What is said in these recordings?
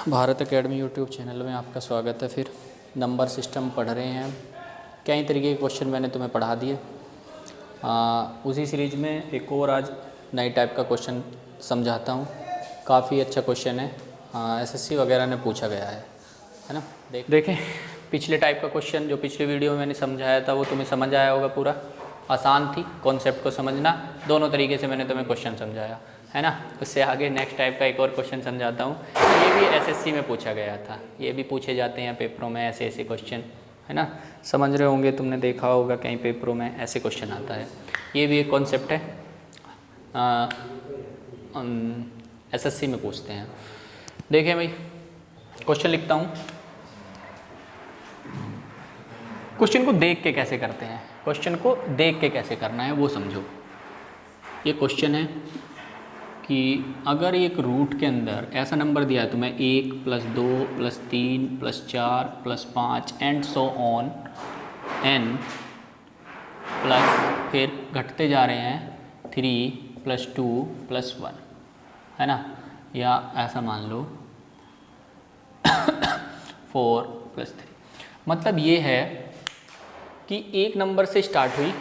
Bharat academy YouTube channel में आपका स्वागत है। फिर नंबर सिस्टम पढ़ रहे हैं। कई तरीके के क्वेश्चन मैंने तुम्हें पढ़ा दिए। उसी सीरीज में एक और आज नई टाइप का क्वेश्चन समझाता हूँ। काफ़ी अच्छा क्वेश्चन है, एसएससी वगैरह ने पूछा गया है ना। देखें पिछले टाइप का क्वेश्चन जो पिछले वीडियो में मैंने समझाया था वो तुम्हें समझ आया होगा। पूरा आसान थी, कॉन्सेप्ट को समझना दोनों तरीके से मैंने तुम्हें क्वेश्चन समझाया है ना। उससे आगे नेक्स्ट टाइप का एक और क्वेश्चन समझाता हूँ। ये भी एसएससी में पूछा गया था, ये भी पूछे जाते हैं पेपरों में ऐसे ऐसे क्वेश्चन, है ना। समझ रहे होंगे, तुमने देखा होगा कहीं पेपरों में ऐसे क्वेश्चन आता है। ये भी एक कॉन्सेप्ट है, एसएससी में पूछते हैं। देखें भाई, क्वेश्चन लिखता हूँ। क्वेश्चन को देख के कैसे करते हैं, क्वेश्चन को देख के कैसे करना है वो समझो। ये क्वेश्चन है कि अगर एक रूट के अंदर ऐसा नंबर दिया है तुम्हें 1 + 2 + 3 + 4 + 5 and so on n plus फिर घटते जा रहे हैं 3 + 2 + 1, है ना। या ऐसा मान लो 4 + 3। मतलब ये है कि एक नंबर से स्टार्ट हुई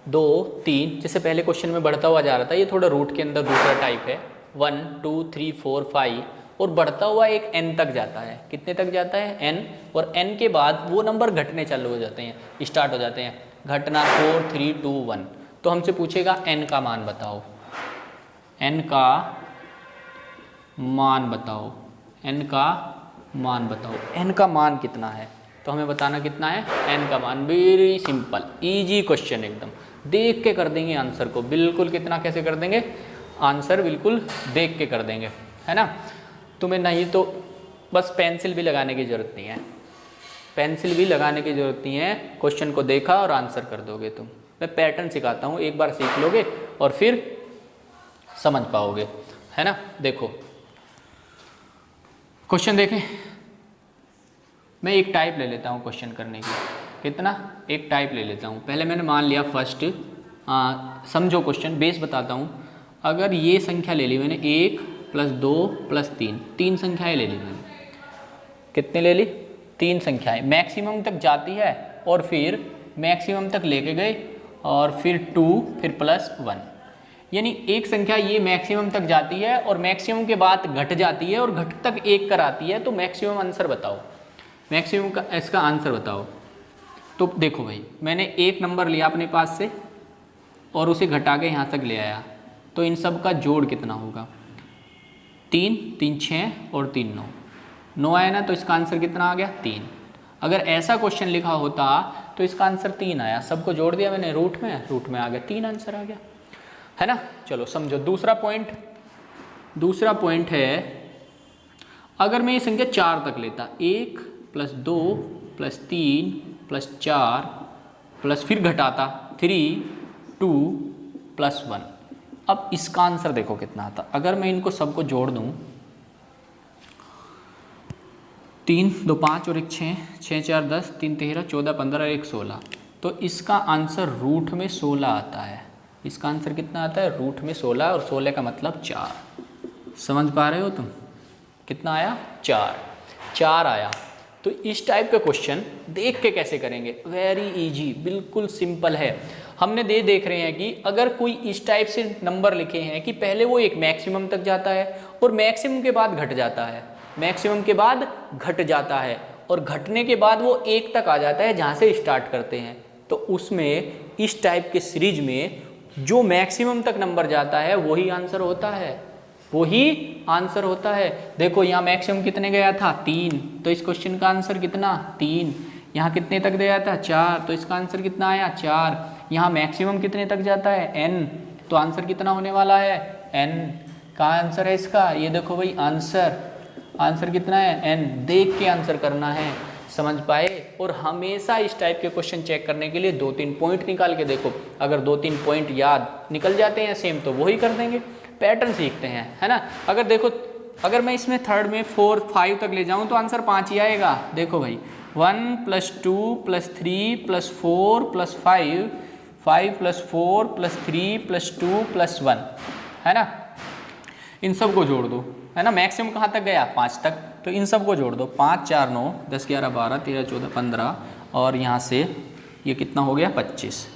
2 3, जैसे पहले क्वेश्चन में बढ़ता हुआ जा रहा था। ये थोड़ा रूट के अंदर दूसरा टाइप है। 1 2 3 4 5 और बढ़ता हुआ एक n तक जाता है। कितने तक जाता है? n। और n के बाद वो नंबर घटने चालू हो जाते हैं, स्टार्ट हो जाते हैं घटना। 4 3 2 1। तो हमसे पूछेगा n का मान बताओ, n का मान बताओ, n का मान बताओ। n का मान कितना है तो हमें बताना कितना है n का मान। वेरी सिंपल, इजी क्वेश्चन, एकदम देख के कर देंगे आंसर को। बिल्कुल कितना कैसे कर देंगे आंसर, बिल्कुल देख के कर देंगे, है ना। तुम्हें नहीं तो बस पेंसिल भी लगाने की ज़रूरत नहीं है, पेंसिल भी लगाने की ज़रूरत नहीं है। क्वेश्चन को देखा और आंसर कर दोगे तुम। मैं पैटर्न सिखाता हूँ, एक बार सीख लोगे और फिर समझ पाओगे, है ना। देखो क्वेश्चन देखें। मैं एक टाइप ले लेता हूँ क्वेश्चन करने की। कितना? एक टाइप ले लेता हूँ। पहले मैंने मान लिया फर्स्ट, समझो क्वेश्चन, बेस बताता हूँ। अगर ये संख्या ले ली मैंने 1 + 2 + 3, 3 संख्याएं ले ली मैंने। कितने ले ली? 3 संख्याएं। मैक्सिमम तक जाती है और फिर मैक्सिमम तक लेके गए और फिर 2 फिर +1, यानी एक संख्या ये मैक्सिमम तक जाती है और मैक्सिमम के बाद घट जाती है और घट तक 1 कर आती है। तो मैक्सिमम आंसर बताओ, मैक्सिमम का इसका आंसर बताओ। तो देखो भाई, मैंने एक नंबर लिया अपने पास से और उसे घटा के यहाँ तक ले आया, तो इन सब का जोड़ कितना होगा? 3 3 6 और 3 9, 9 आया ना। तो इसका आंसर कितना आ गया? 3। अगर ऐसा क्वेश्चन लिखा होता तो इसका आंसर 3 आया। सबको जोड़ दिया मैंने रूट में आ गया 3 आंसर आ गया, है ना। चलो समझो दूसरा पॉइंट है, अगर मैं ये संख्या 4 तक लेता, 1 + 2 + 3 + 4 प्लस फिर घटाता 3 2 + 1। अब इसका आंसर देखो कितना आता। अगर मैं इनको सबको जोड़ दूं, 3 2 5 और 1 6, 6 4 10, 3 13 14 15 1 16, तो इसका आंसर रूट में 16 आता है। इसका आंसर कितना आता है? रूट में 16, और 16 का मतलब 4। समझ पा रहे हो तुम? कितना आया? 4 आया। तो इस टाइप का क्वेश्चन देख के कैसे करेंगे? वेरी इजी, बिल्कुल सिंपल है। हमने देख रहे हैं कि अगर कोई इस टाइप से नंबर लिखे हैं कि पहले वो एक मैक्सिमम तक जाता है और मैक्सिमम के बाद घट जाता है, मैक्सिमम के बाद घट जाता है और घटने के बाद वो 1 तक आ जाता है जहाँ से स्टार्ट करते हैं। तो उसमें इस टाइप के सीरीज में जो मैक्सिमम तक नंबर जाता है वही आंसर होता है, वही आंसर होता है। देखो यहाँ मैक्सिमम कितने गया था? 3, तो इस क्वेश्चन का आंसर कितना? 3। यहाँ कितने तक गया था? 4, तो इसका आंसर कितना आया? 4। यहाँ मैक्सिमम कितने तक जाता है? n, तो आंसर कितना होने वाला है? n। कहाँ आंसर है इसका? ये देखो भाई, आंसर कितना है? n। देख के आंसर करना है, समझ पाए। और हमेशा इस टाइप के क्वेश्चन चेक करने के लिए 2-3 पॉइंट निकाल के देखो। अगर 2-3 पॉइंट याद निकल जाते हैं सेम, तो वही कर देंगे। पैटर्न सीखते हैं, है ना। अगर देखो, अगर मैं इसमें थर्ड में 4 5 तक ले जाऊं तो आंसर 5 ही आएगा। देखो भाई, 1 + 2 + 3 + 4 + 5, 5 + 4 + 3 + 2 + 1, है ना। इन सब को जोड़ दो, है ना। मैक्सिमम कहाँ तक गया? 5 तक। तो इन सब को जोड़ दो, 5 4 9 10 11 12 13 14 15 और यहाँ से ये कितना हो गया? 25।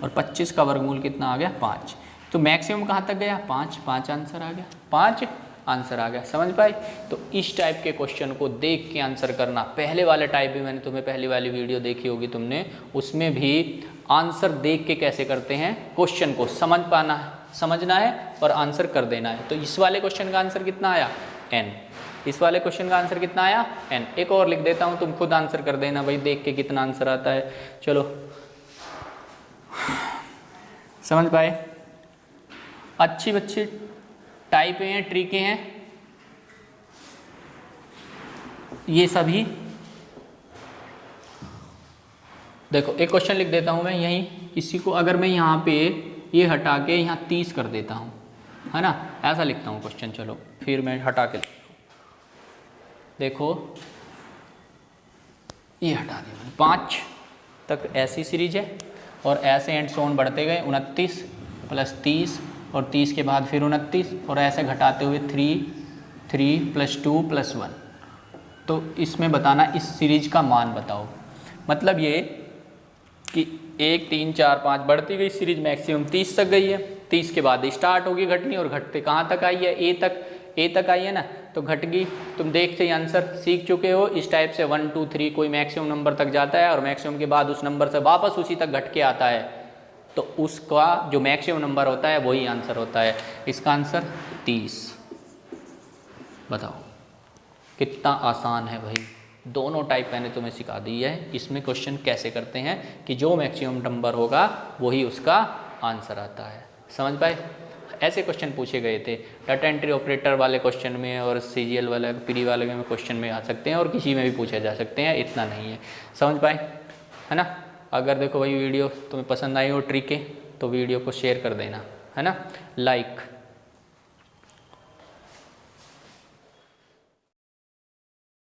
और 25 का वर्गमूल कितना आ गया? 5। तो मैक्सिमम कहाँ तक गया? 5। 5 आंसर आ गया, 5 आंसर आ गया। समझ पाए? तो इस टाइप के क्वेश्चन को देख के आंसर करना। पहले वाले टाइप भी मैंने तुम्हें पहली वाली वीडियो देखी होगी तुमने, उसमें भी आंसर देख के कैसे करते हैं, क्वेश्चन को समझ पाना है, समझना है और आंसर कर देना है। तो इस वाले क्वेश्चन का आंसर कितना आया? n। इस वाले क्वेश्चन का आंसर कितना आया? n। एक और लिख देता हूँ, तुम खुद आंसर कर देना भाई, देख के कितना आंसर आता है। चलो, समझ पाए? अच्छी बच्ची टाइप हैं, ट्रिकें हैं ये सभी। देखो एक क्वेश्चन लिख देता हूँ मैं यहीं, इसी को अगर मैं यहाँ पे ये हटा के यहाँ 30 कर देता हूँ, है ना, ऐसा लिखता हूँ क्वेश्चन। चलो फिर मैं हटा के देखो, ये हटा दिया मैंने। 5 तक ऐसी सीरीज है और ऐसे एंड सोन बढ़ते गए, 29 प्लस 30 और 30 के बाद फिर 29 और ऐसे घटाते हुए 3 3 प्लस 2 प्लस 1। तो इसमें बताना इस सीरीज का मान बताओ। मतलब ये कि 1 3 4 5 बढ़ती गई सीरीज, मैक्सिमम 30 तक गई है, 30 के बाद स्टार्ट होगी घटनी और घटते कहाँ तक आई है? ए तक आई है ना, तो घट गई। तुम देखते ही आंसर सीख चुके हो। इस टाइप से 1 2 3 कोई मैक्सिमम नंबर तक जाता है और मैक्सिमम के बाद उस नंबर से वापस उसी तक घट के आता है, तो उसका जो मैक्सिमम नंबर होता है वही आंसर होता है। इसका आंसर 30। बताओ कितना आसान है भाई। दोनों टाइप मैंने तुम्हें सिखा दी है। इसमें क्वेश्चन कैसे करते हैं कि जो मैक्सिमम नंबर होगा वही उसका आंसर आता है। समझ पाए? ऐसे क्वेश्चन पूछे गए थे डाटा एंट्री ऑपरेटर वाले क्वेश्चन में और सीजीएल वाले प्री वाले में क्वेश्चन में आ सकते हैं और किसी में भी पूछे जा सकते हैं, इतना नहीं है। समझ पाए, है ना। अगर देखो भाई वीडियो तुम्हें पसंद आई हो ट्रिक है तो वीडियो को शेयर कर देना, है ना, लाइक